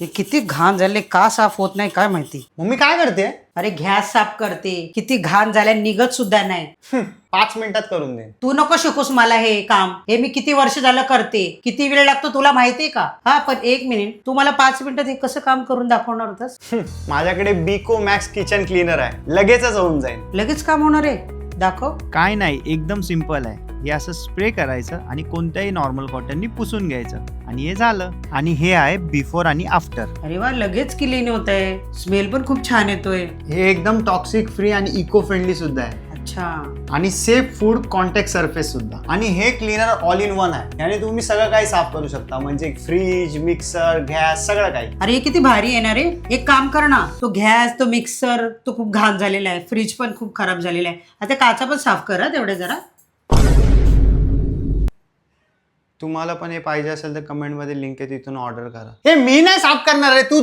हे किती घाण झाले, का साफ होत नाही काय माहिती. मम्मी काय करते? अरे गॅस साफ करते, किती घाण झाल्या, निघत सुद्धा नाही. 5 मिनिटात करून दे. तू नको शिकूस मला हे काम. हे मी किती वर्ष झालं करते. किती वेळ लागतो तुला माहितीये का? हा पण 1 मिनिट, तू मला 5 मिनिटात हे कसं काम करून दाखवणार होतास? माझ्याकडे बिको मॅक्स किचन क्लीनर आहे, लगेचच होऊन जाईल. लगेच काम होणार आहे? दाखव. काय नाही, एकदम सिंपल आहे. हे असं स्प्रे करायचं आणि कोणत्याही नॉर्मल कॉटननी पुसून घ्यायचं आणि हे झालं. आणि हे आहे बिफोर आणि आफ्टर. अरे वा, लगेच क्लीन होत आहे. स्मेल पण खूप छान येतोय. हे एकदम टॉक्सिक फ्री आणि इको फ्रेंडली सुद्धा आहे. अच्छा. आणि सेफ फूड कॉन्टॅक्ट सरफेस सुद्धा. आणि हे क्लीनर ऑल इन वन आहे, याने तुम्ही सगळं काही साफ करू शकता, म्हणजे फ्रीज, मिक्सर, गॅस, सगळं काही. अरे हे किती भारी येणार आहे. एक काम कर ना, तो गॅस, तो मिक्सर, तो खूप घाण झालेला आहे. फ्रीज पण खूप खराब झालेला आहे. आता काचा पण साफ करा तेवढे जरा. तुम्हाला पण हे पाहिजे असेल तर कमेंट मध्ये लिंक आहे, तिथून ऑर्डर करा. हे मी नाही साफ करणार आहे, तू